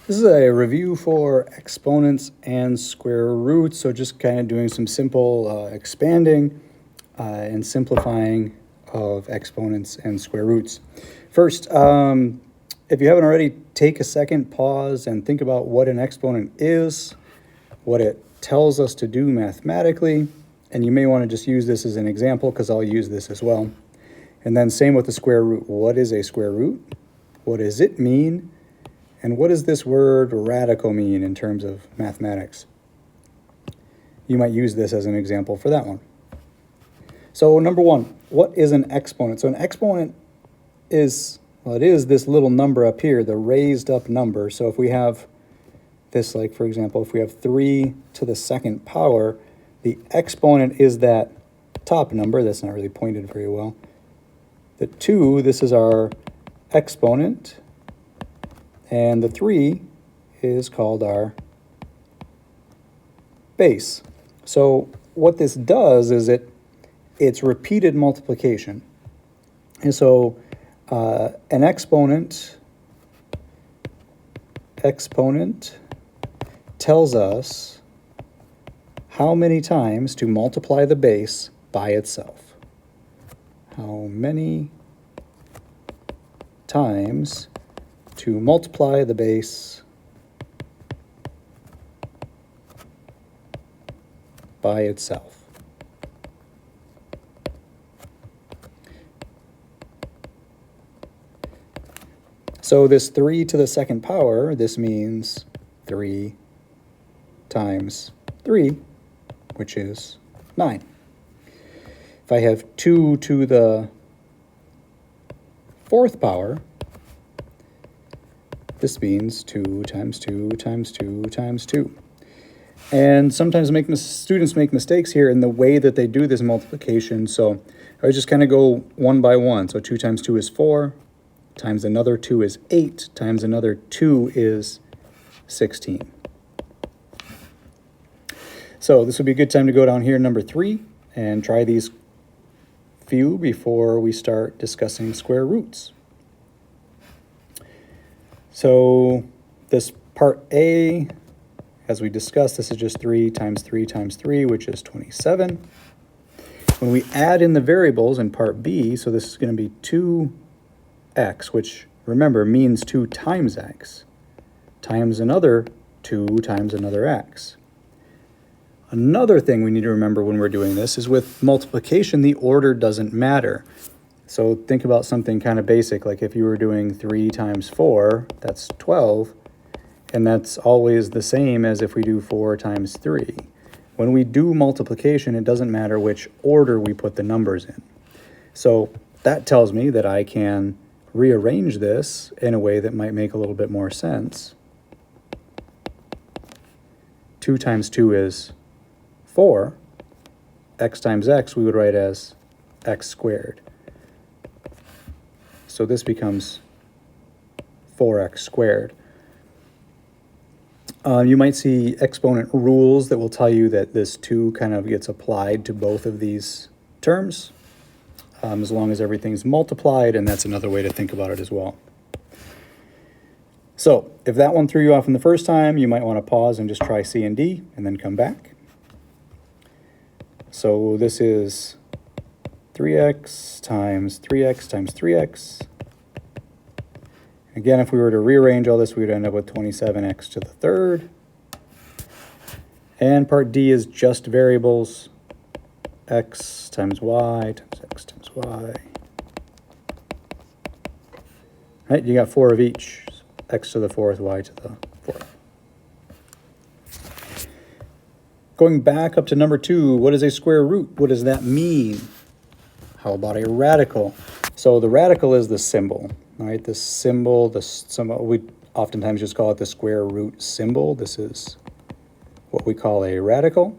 This is a review for exponents and square roots, so just kind of doing some simple expanding and simplifying of exponents and square roots. First, if you haven't already, take a second, pause, and think about what an exponent is, what it tells us to do mathematically, and you may want to just use this as an example because I'll use this as well. And then same with the square root. What is a square root? What does it mean? And what does this word radical mean in terms of mathematics? You might use this as an example for that one. So number one, what is an exponent? So an exponent is, well, it is this little number up here, the raised up number. So if we have this, like for example, if we have 3 to the second power, the exponent is that top number. That's not really pointed very well. The 2, this is our exponent. And the 3 is called our base. So what this does is it's repeated multiplication. And so an exponent tells us how many times to multiply the base by itself. How many times to multiply the base by itself. So this 3 to the second power, this means 3 times 3, which is 9. If I have 2 to the fourth power, this means 2 times 2 times 2 times 2. And sometimes students make mistakes here in the way that they do this multiplication. So I would just kind of go one by one. So 2 times 2 is 4, times another 2 is 8, times another 2 is 16. So this would be a good time to go down here, number 3, and try these few before we start discussing square roots. So this part A, as we discussed, this is just 3 times 3 times 3, which is 27. When we add in the variables in part B, so this is going to be 2x, which, remember, means 2 times x, times another 2 times another x. Another thing we need to remember when we're doing this is with multiplication, the order doesn't matter. So think about something kind of basic, like if you were doing 3 times 4, that's 12, and that's always the same as if we do 4 times 3. When we do multiplication, it doesn't matter which order we put the numbers in. So that tells me that I can rearrange this in a way that might make a little bit more sense. 2 times 2 is 4. X times x we would write as x squared. So this becomes 4x squared. You might see exponent rules that will tell you that this 2 kind of gets applied to both of these terms, as long as everything's multiplied, and that's another way to think about it as well. So if that one threw you off in the first time, you might want to pause and just try C and D, and then come back. So this is 3x times 3x times 3x. Again, if we were to rearrange all this, we would end up with 27x to the third. And part D is just variables, x times y times x times y. Right, you got 4 of each, x to the fourth, y to the fourth. Going back up to number 2, what is a square root? What does that mean? How about a radical? So the radical is the symbol, right? The symbol, we oftentimes just call it the square root symbol. This is what we call a radical.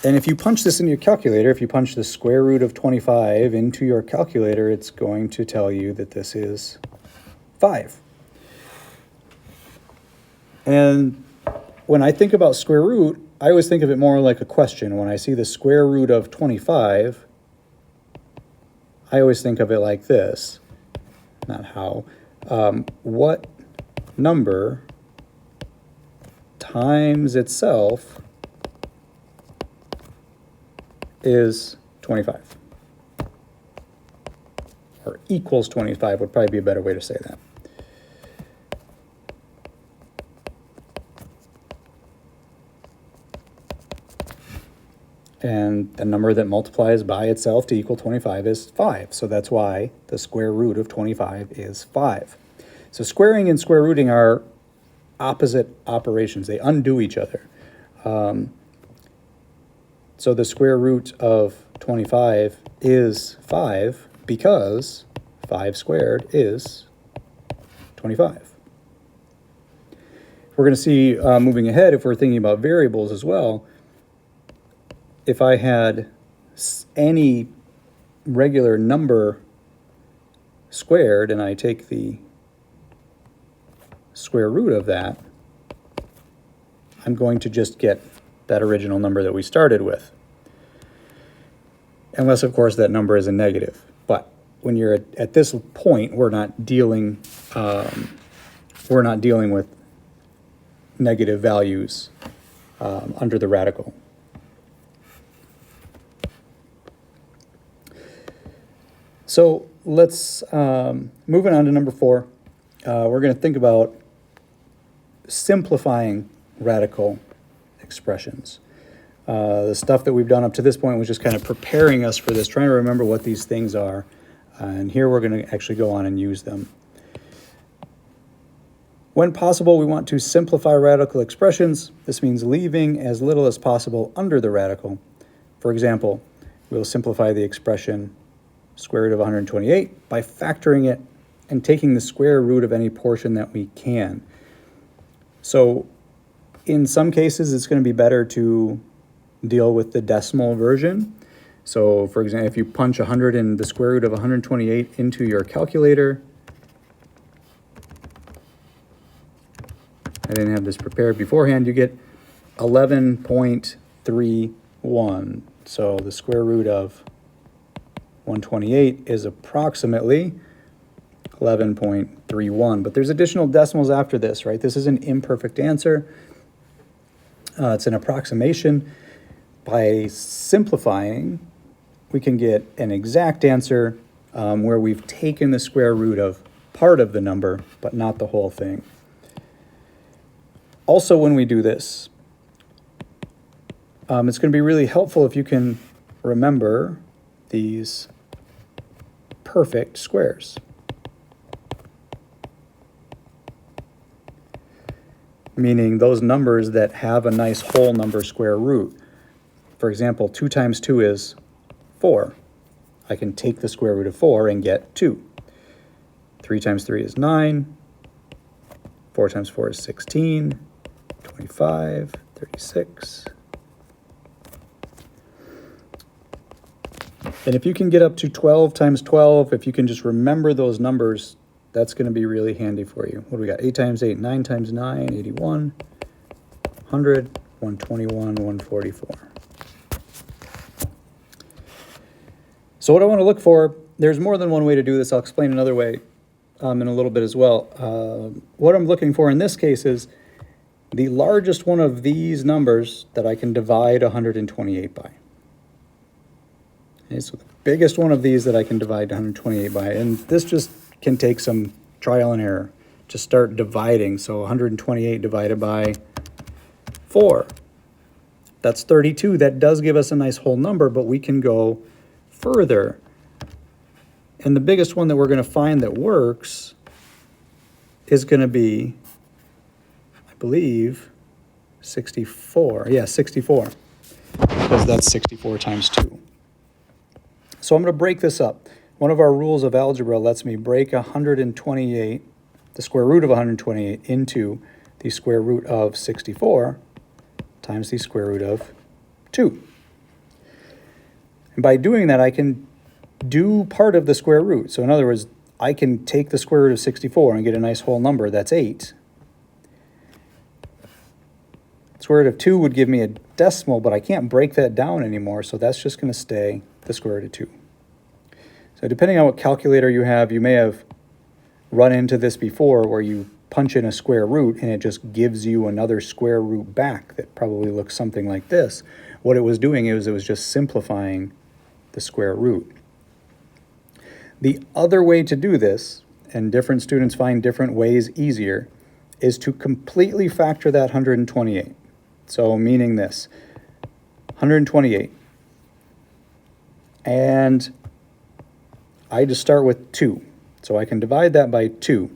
And if you punch this in your calculator, if you punch the square root of 25 into your calculator, it's going to tell you that this is 5. And when I think about square root, I always think of it more like a question. When I see the square root of 25, I always think of it like this. Not how. what number times itself is 25? Or equals 25 would probably be a better way to say that. And the number that multiplies by itself to equal 25 is 5. So that's why the square root of 25 is 5. So squaring and square rooting are opposite operations. They undo each other. So the square root of 25 is 5 because 5 squared is 25. We're going to see moving ahead, if we're thinking about variables as well, if I had any regular number squared and I take the square root of that, I'm going to just get that original number that we started with. Unless, of course, that number is a negative. But when you're at this point, we're not dealing with negative values under the radical. So let's, moving on to number 4, we're going to think about simplifying radical expressions. The stuff that we've done up to this point was just kind of preparing us for this, trying to remember what these things are. And here we're going to actually go on and use them. When possible, we want to simplify radical expressions. This means leaving as little as possible under the radical. For example, we'll simplify the expression square root of 128 by factoring it and taking the square root of any portion that we can. So in some cases, it's going to be better to deal with the decimal version. So for example, if you punch 100 and the square root of 128 into your calculator, I didn't have this prepared beforehand, you get 11.31. So the square root of 128 is approximately 11.31, but there's additional decimals after this, right? This is an imperfect answer. It's an approximation. By simplifying, we can get an exact answer where we've taken the square root of part of the number, but not the whole thing. Also, when we do this, it's going to be really helpful if you can remember these perfect squares. Meaning those numbers that have a nice whole number square root. For example, 2 times 2 is 4. I can take the square root of 4 and get 2. 3 times 3 is 9. 4 times 4 is 16. 25, 36. And if you can get up to 12 times 12, if you can just remember those numbers, that's going to be really handy for you. What do we got? 8 times 8, 9 times 9, 81, 100, 121, 144. So what I want to look for, there's more than one way to do this. I'll explain another way in a little bit as well. What I'm looking for in this case is the largest one of these numbers that I can divide 128 by. Okay, so the biggest one of these that I can divide 128 by, and this just can take some trial and error. Just start dividing. So 128 divided by 4. That's 32. That does give us a nice whole number, but we can go further. And the biggest one that we're going to find that works is going to be, I believe, 64. Yeah, 64. Because that's 64 times 2. So I'm going to break this up. One of our rules of algebra lets me break 128, the square root of 128, into the square root of 64 times the square root of 2. And by doing that, I can do part of the square root. So in other words, I can take the square root of 64 and get a nice whole number. That's 8. Square root of 2 would give me a decimal, but I can't break that down anymore, so that's just going to stay the square root of 2. So depending on what calculator you have, you may have run into this before where you punch in a square root and it just gives you another square root back that probably looks something like this. What it was doing is it was just simplifying the square root. The other way to do this, and different students find different ways easier, is to completely factor that 128. So meaning this, 128. And I just start with 2. So I can divide that by 2.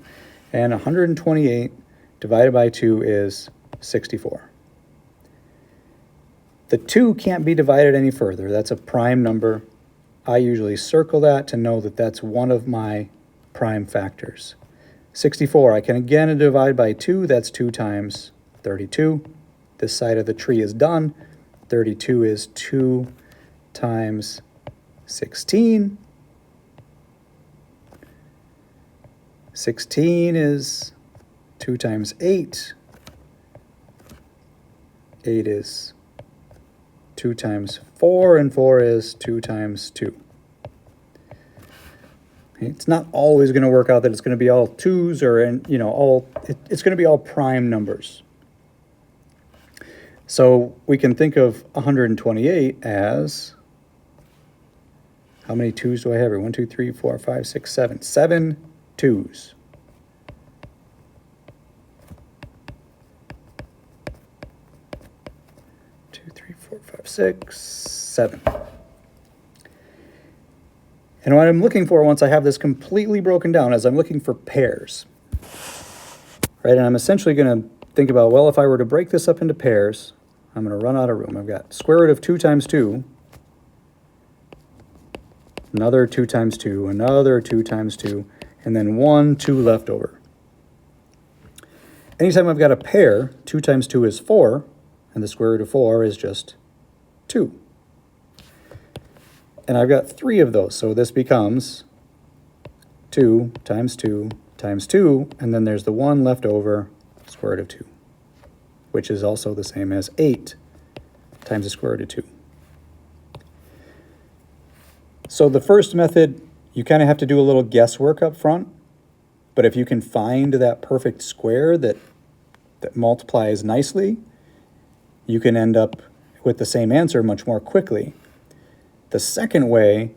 And 128 divided by 2 is 64. The 2 can't be divided any further. That's a prime number. I usually circle that to know that that's one of my prime factors. 64, I can again divide by 2. That's 2 times 32. This side of the tree is done. 32 is 2 times 16. 16 is 2 times 8. 8 is 2 times 4, and 4 is 2 times 2. It's not always going to work out that it's going to be all 2s or, it's going to be all prime numbers. So we can think of 128 as, how many 2s do I have here? 1, 2, 3, 4, 5, 6, 7. 7 2s. 2, 3, 4, 5, 6, 7. And what I'm looking for once I have this completely broken down is I'm looking for pairs. Right, and I'm essentially going to think about, well, if I were to break this up into pairs, I'm going to run out of room. I've got square root of 2 times 2, another 2 times 2, another 2 times 2, and then 1, 2 left over. Anytime I've got a pair, 2 times 2 is 4, and the square root of 4 is just 2. And I've got 3 of those, so this becomes 2 times 2 times 2, and then there's the 1 left over, square root of 2, which is also the same as 8 times the square root of 2. So the first method, you kind of have to do a little guesswork up front, but if you can find that perfect square that multiplies nicely, you can end up with the same answer much more quickly. The second way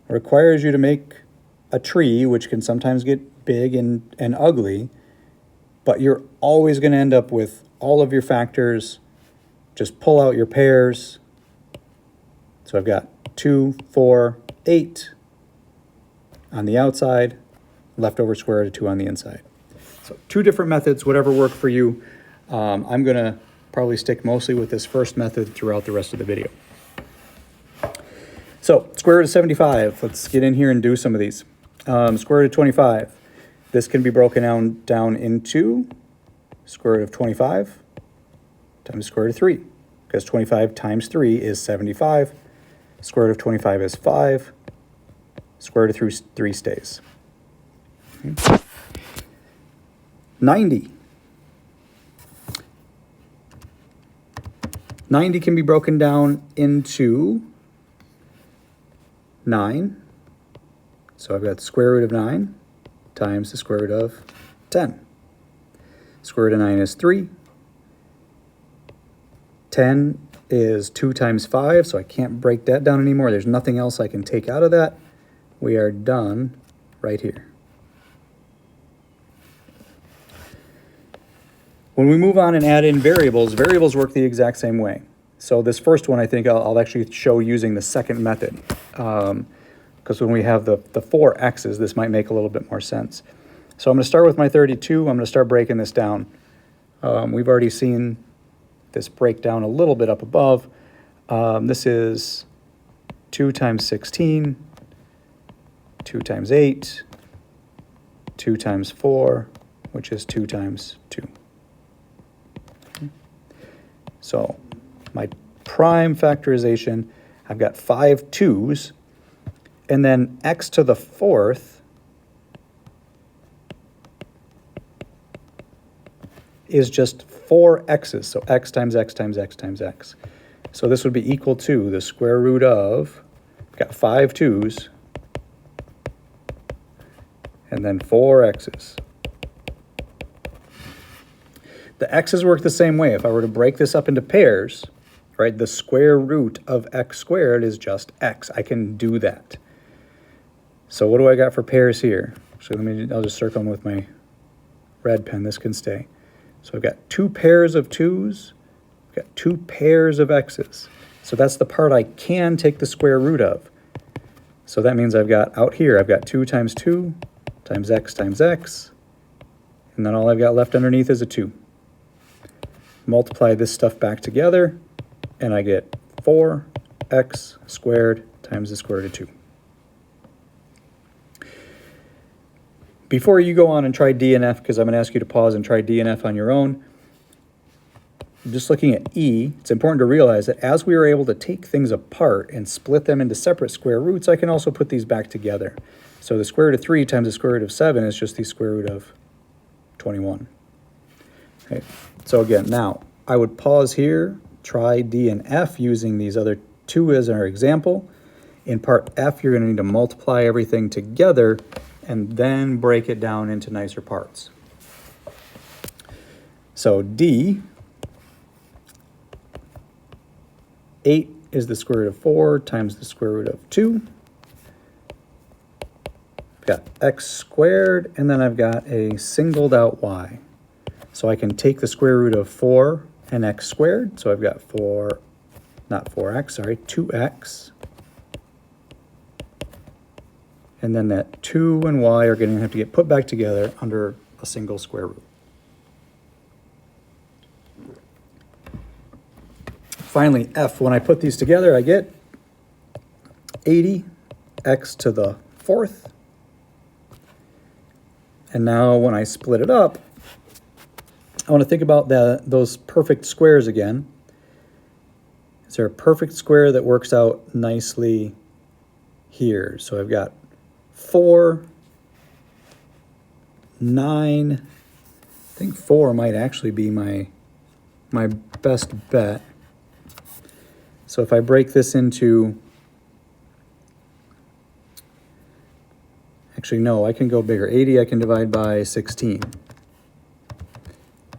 requires you to make a tree, which can sometimes get big and ugly, but you're always going to end up with all of your factors. Just pull out your pairs. So I've got 2, 4, 8 on the outside, leftover square root of 2 on the inside. So 2 different methods, whatever work for you. I'm going to probably stick mostly with this first method throughout the rest of the video. So square root of 75, let's get in here and do some of these. Square root of 25, this can be broken down into square root of 25 times square root of 3, because 25 times 3 is 75. Square root of 25 is 5. Square root of 3 stays. Okay. 90. 90 can be broken down into 9. So I've got the square root of 9 times the square root of 10. Square root of 9 is 3. 10 is 2 times 5, so I can't break that down anymore. There's nothing else I can take out of that. We are done right here. When we move on and add in variables, variables work the exact same way. So this first one, I think I'll actually show using the second method. Because when we have the 4 x's, this might make a little bit more sense. So I'm going to start with my 32. I'm going to start breaking this down. We've already seen this break down a little bit up above. This is 2 times 16, 2 times 8, 2 times 4, which is 2 times 2. So my prime factorization, I've got 5 2's, and then x to the 4th is just 4 x's, so x times x times x times x. So this would be equal to the square root of, I've got 5 2's, and and then 4 x's. The x's work the same way. If I were to break this up into pairs, right, the square root of x squared is just x. I can do that. So what do I got for pairs here? So I'll just circle them with my red pen. This can stay. So I've got 2 pairs of 2's. I've got 2 pairs of x's. So that's the part I can take the square root of. So that means I've got out here, I've got 2 times 2 times x, and then all I've got left underneath is a 2. Multiply this stuff back together, and I get 4x squared times the square root of 2. Before you go on and try D and F, because I'm going to ask you to pause and try D and F on your own, just looking at E, it's important to realize that as we are able to take things apart and split them into separate square roots, I can also put these back together. So the square root of 3 times the square root of 7 is just the square root of 21. Okay. So again, now I would pause here, try D and F using these other 2 as our example. In part F, you're going to need to multiply everything together and then break it down into nicer parts. So D, 8 is the square root of 4 times the square root of 2. I've got x squared, and then I've got a singled out y. So I can take the square root of 4 and x squared. So I've got 2x. And then that 2 and y are going to have to get put back together under a single square root. Finally, F, when I put these together, I get 80x to the 4th. And now when I split it up, I want to think about those perfect squares again. Is there a perfect square that works out nicely here? So I've got 4, 9. I think 4 might actually be my best bet. So if I break this into, actually no, I can go bigger. 80 I can divide by 16.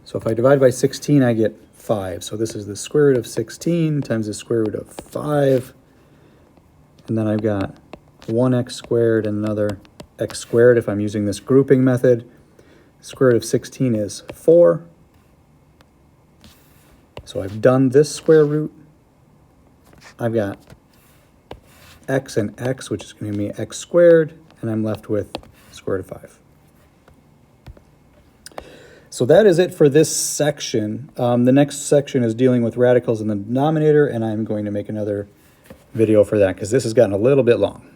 So if I divide by 16, I get 5. So this is the square root of 16 times the square root of 5. And then I've got 1x squared and another x squared if I'm using this grouping method. Square root of 16 is 4. So I've done this square root. I've got x and x, which is going to be x squared, and I'm left with square root of 5. So that is it for this section. The next section is dealing with radicals in the denominator, and I'm going to make another video for that because this has gotten a little bit long.